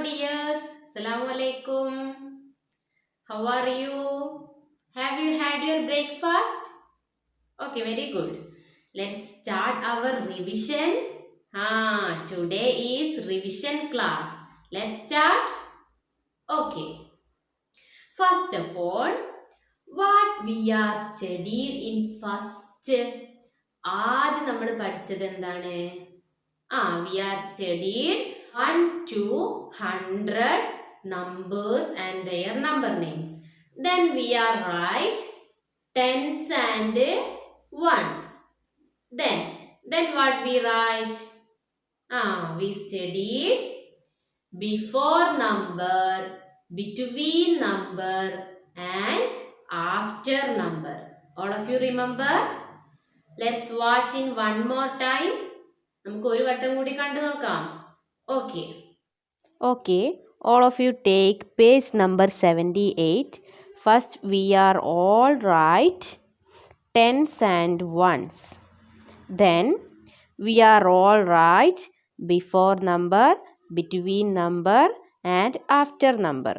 dears. Assalamu alaikum. How are you? Have you had your breakfast? Okay, very good. Let's start our revision. Today is revision class. Let's start. Okay. First of all, what we are studied in first. ആദ്യം നമ്മൾ പഠിച്ചത് എന്താണ്? We are studied 1 to 100 numbers and their number names. Then we are write tens and ones. Then what we write? We studied before number, between number and after number. All of you remember? Let's watch in one more time. നമുക്ക് ഒരു വട്ടം കൂടി കണ്ടു നോക്കാം. Okay, all of you take page number 78. First we are all write tens and ones. Then we are all write before number, between number and after number.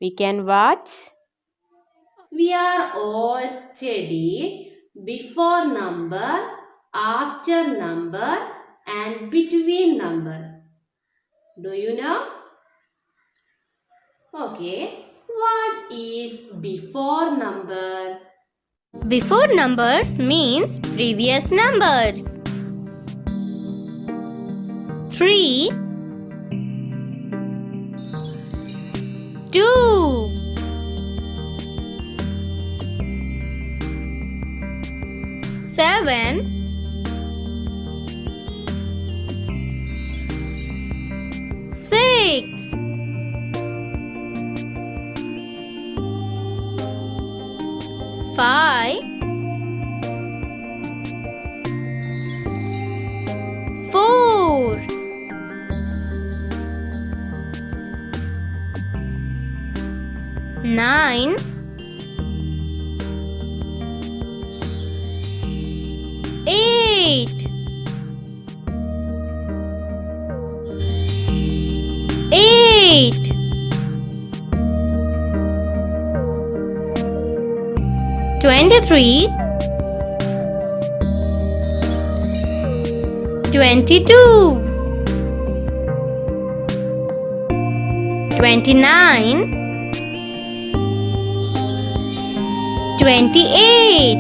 We can watch. We are all studied before number, after number and between number. Do you know? Okay. What is before number? Before numbers means previous numbers. 3 2 7 6 5 4 9 8 8 23 22 29 28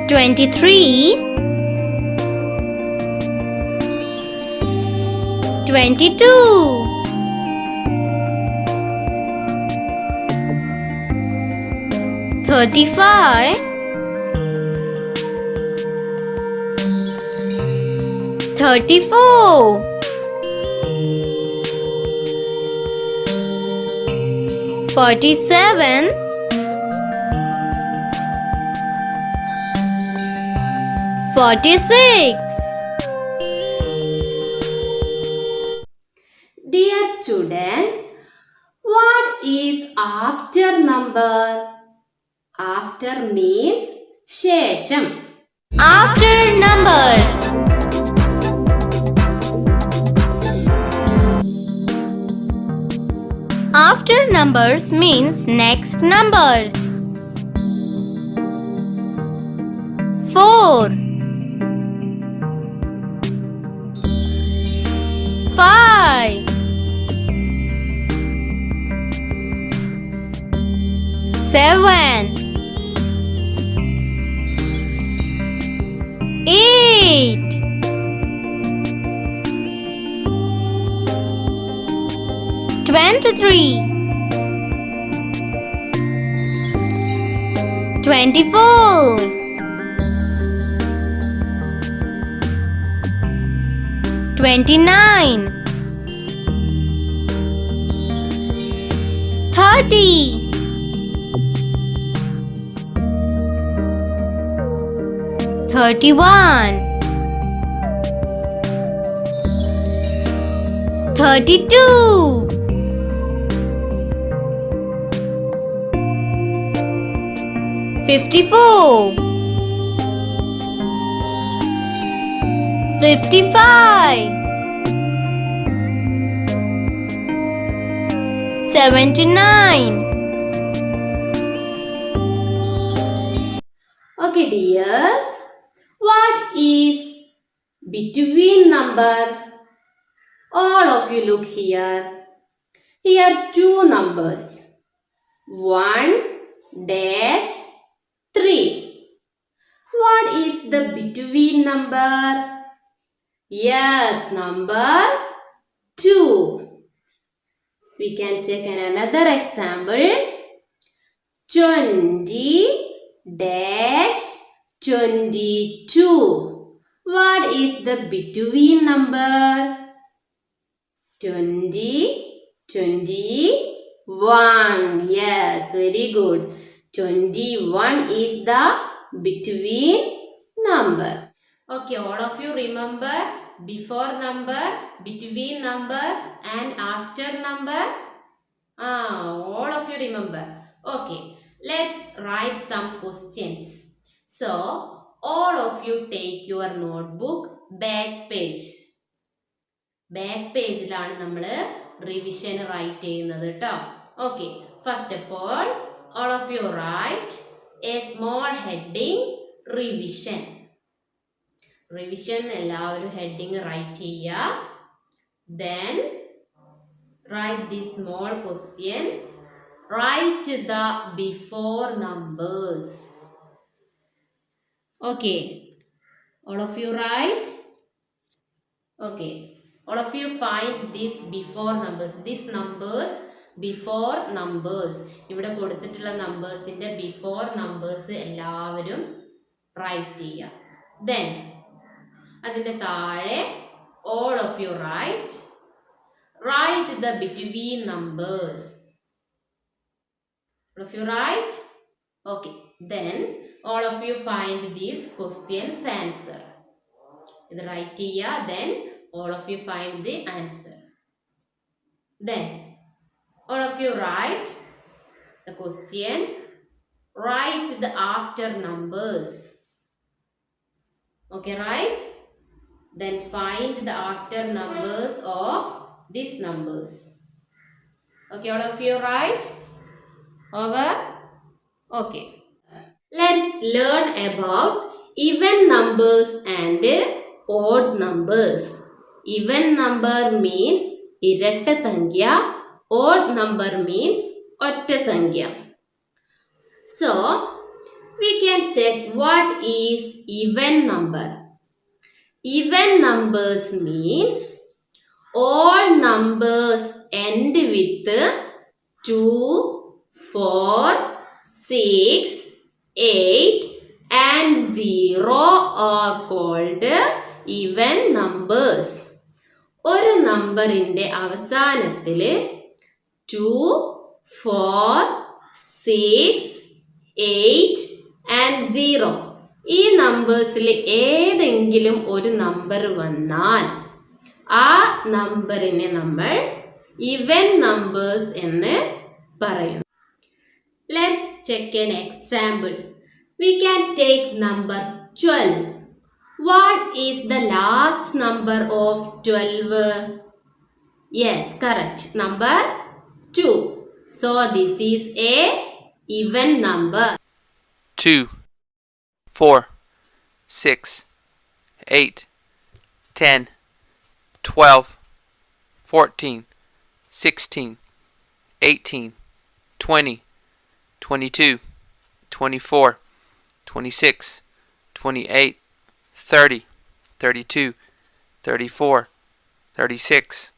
23 22 35 34 47 46 Dear students, what is after number? After means ശേഷം. After numbers. After numbers means next numbers. 4 5 7 8 23 24 29 30 31 32 54 55, 79, Okay, dears. What is between number? All of you look here. Here two numbers. 1 dash 3. What is the between number? Yes, number 2. We can take another example. 20 dash 22. What is the between number? 20, 21. Yes, very good. 21 is the between number. Okay, all of you remember before number, between number and after number? All of you remember. Okay, let's write some questions. So, all of you take your notebook back page. Back പേജിലാണ് നമ്മൾ revision write ചെയ്യുന്നത് കേട്ടോ. Okay, first of all of you write a small heading revision. Revision എല്ലാവരും heading write ചെയ്യുക. Then write this small question. Write the before numbers. Okay, all of you write. Okay. All of you find this before numbers. These numbers before numbers. ഇവിടെ കൊടുത്തിട്ടുള്ള നമ്പേഴ്സിന്റെ before numbers എല്ലാവരും right ചെയ്യുക. Then അതിന്റെ താഴെ all of you write the between numbers. All of you write? Okay. Then all of you find this question's answer. ഇത് right ചെയ്യുക. Then all of you find the answer. Then all of you write the question. Write the after numbers. Okay, right? Then find the after numbers of these numbers. Okay, all of you write? Over? Okay. Let's learn about even numbers and odd numbers. Even number means ഇരട്ട സംഖ്യ. Odd number means ഒറ്റ സംഖ്യ. So, we can check what is even number. Even numbers means all numbers end with 2, 4, 6, 8 and 0 are called even numbers. ഒരു നമ്പറിന്റെ അവസാനത്തിൽ 2, 4, 6, 8 and 0 ഈ നമ്പേഴ്സിൽ ഏതെങ്കിലും ഒരു നമ്പർ വന്നാൽ ആ നമ്പറിനെ നമ്മൾ ഈവൻ നമ്പേഴ്സ് എന്ന് പറയുന്നു. Let's check an example. We can take number 12. What is the last number of 12? Yes, correct. Number 2. So this is a even number. 2, 4, 6, 8, 10, 12, 14, 16, 18, 20, 22, 24, 26, 28, 30, 32, 34, 36,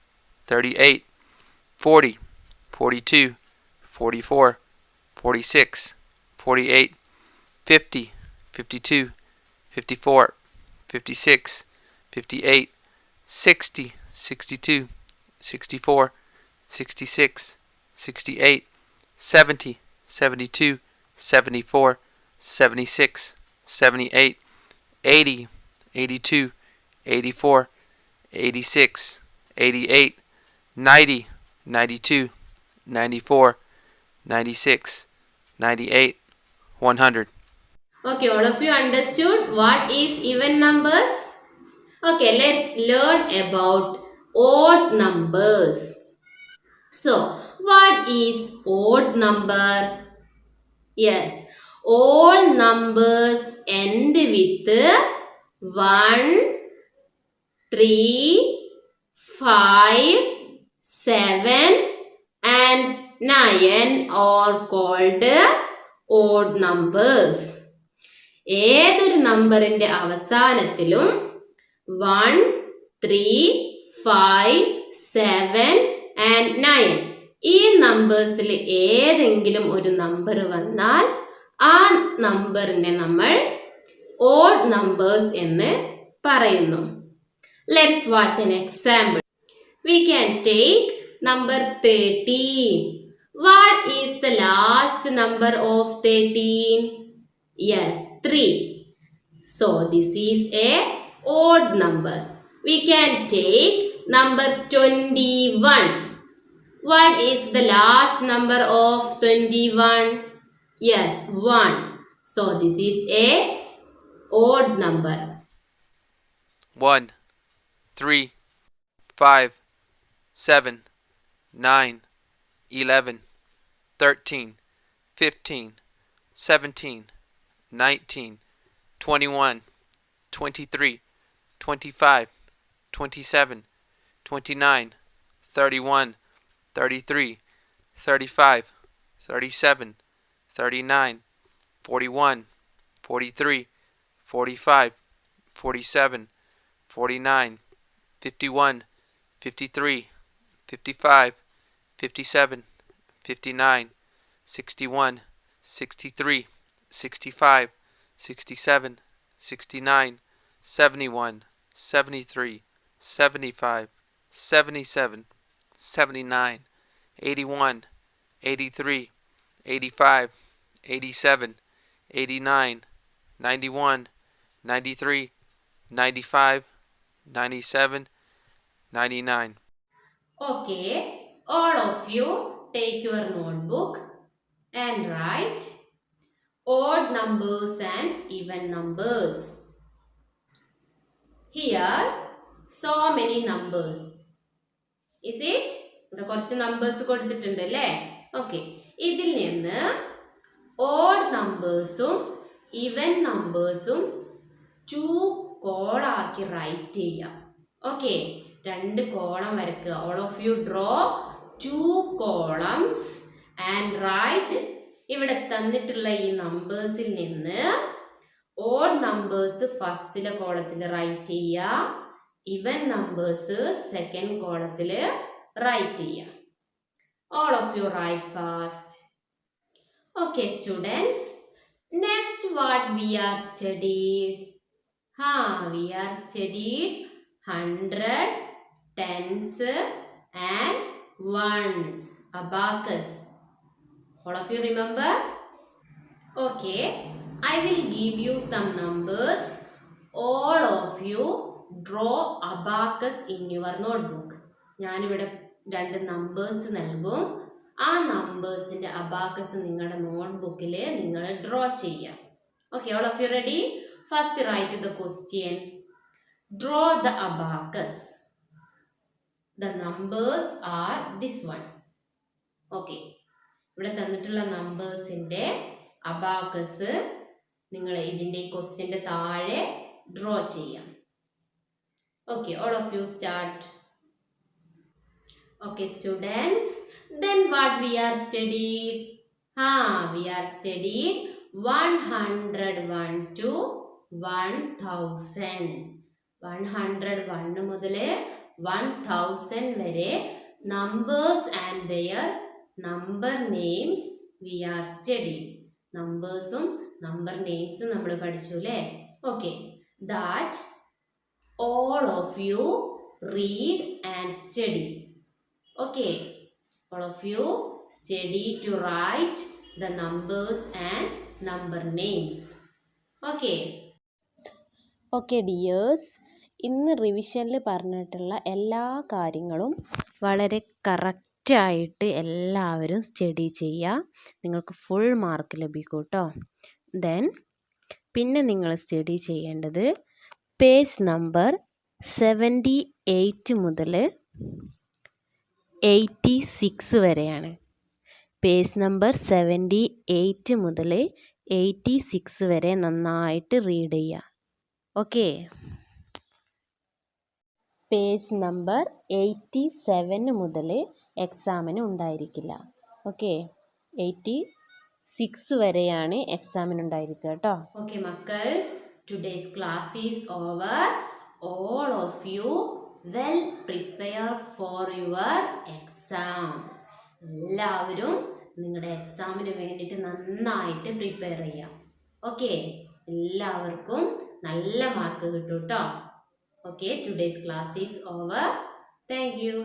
38, 40, 42, 44, 46, 48, 50, 52, 54, 56, 58, 60, 62, 64, 66, 68, 70, 72, 74, 76, 78, 80, 82, 84, 86, 88, 90, 92, 94, 96, 98, 100. Okay, all of you understood what is even numbers? Okay, let's learn about odd numbers. So, what is odd number? Yes, all numbers end with 1, 3, 5, 7 and 9 are called odd numbers. ഏതൊരു നമ്പറിന്റെ അവസാനത്തിലും 1, 3, 5, 7 and 9 ഈ നമ്പേഴ്സിൽ ഏതെങ്കിലും ഒരു number വന്നാൽ ആ നമ്പറിനെ നമ്മൾ odd numbers എന്ന് പറയുന്നു. Let's watch an example. We can take number 13. What is the last number of 13? Yes, 3. So this is a odd number. We can take number 21. What is the last number of 21? Yes, 1. So this is a odd number. 1, 3, 5, 7, 9, 11, 13, 15, 17, 19, 21, 23, 25, 27, 29, 31, 33, 35, 37, 39, 41, 43, 45, 47, 49, 51, 53, 55, 57, 59, 61, 63, 65, 67, 69, 71, 73, 75, 77, 79, 81, 83, 85, 87, 89, 91, 93, 95, 97, 99. Okay, all of you take your notebook and write odd numbers and even numbers. Here, so many numbers. Is it? ഇവിടെ കുറച്ച് numbers കൊടുത്തിട്ടുണ്ട് അല്ലേ? Okay, ഇതിൽ നിന്ന് odd നമ്പേഴ്സും even നമ്പേഴ്സും 2 കോളാക്കി write ചെയ്യാം. ഓക്കെ, 2 കോളം വരയ്ക്കുക. All of you draw 2 columns and write. ഇവിടെ തന്നിട്ടുള്ള ഈ നമ്പേഴ്സിൽ നിന്ന് ഓഡ് നമ്പേഴ്സ് ഫസ്റ്റിലെ കോളത്തിൽ റൈറ്റ് ചെയ്യുക, ഈവൻ നമ്പേഴ്സ് സെക്കൻഡ് കോളത്തിൽ റൈറ്റ് ചെയ്യുക. All of you write fast. Okay students, next what we are studied? We are studied 100, tens and ones. Abacus. All of you remember? Okay, I will give you some numbers. All of you draw abacus in your notebook. ഞാനിവിടെ 2 numbers നൽകും. ആ നമ്പേഴ്സിന്റെ abacus നിങ്ങളുടെ നോട്ട്ബുക്കിൽ നിങ്ങൾ draw ചെയ്യാം. Okay, all of you ready? First write the question. Draw the abacus. The numbers are this one. Okay. ഇവിടെ തന്നിട്ടുള്ള നമ്പേഴ്സിന്റെ abacus നിങ്ങൾ ഇതിന്റെ ക്വസ്റ്റ്യന്റെ താഴെ ഡ്രോ ചെയ്യാം. Okay, all of you start. Okay, students. Then what we are studied? We are studied 101 to 1000. 101 മുതൽ 1000 വരെ numbers and their number names we are studied. നമ്പേഴ്സും number നെയിംസും നമ്മൾ പഠിച്ചു അല്ലേ? Okay, that all of you read and study. Okay, all of you study to write the numbers and number names. Okay. Okay dears, ഇന്ന് റിവിഷനിൽ പറഞ്ഞിട്ടുള്ള എല്ലാ കാര്യങ്ങളും വളരെ കറക്റ്റായിട്ട് എല്ലാവരും സ്റ്റഡി ചെയ്യുക. നിങ്ങൾക്ക് ഫുൾ മാർക്ക് ലഭിക്കും കേട്ടോ. പിന്നെ നിങ്ങൾ സ്റ്റഡി ചെയ്യേണ്ടത് പേജ് നമ്പർ 78 മുതൽ 86 വരെയാണ്. പേജ് നമ്പർ 78 മുതൽ 86 വരെ നന്നായിട്ട് റീഡ് ചെയ്യുക. ഓക്കെ. പേജ് നമ്പർ 87 മുതൽ എക്സാമിന് ഉണ്ടായിരിക്കില്ല. ഓക്കെ. 86 വരെയാണ് എക്സാമിന് ഉണ്ടായിരിക്കുക കേട്ടോ. Okay, Makkals, today's class is over. All of you well prepare for your exam. എല്ലാവരും നിങ്ങളുടെ എക്സാമിന് വേണ്ടിയിട്ട് നന്നായിട്ട് പ്രിപ്പയർ ചെയ്യാം. ഓക്കെ, എല്ലാവർക്കും നല്ല മാർക്ക് കിട്ടും കേട്ടോ. Okay, today's class is over. Thank you.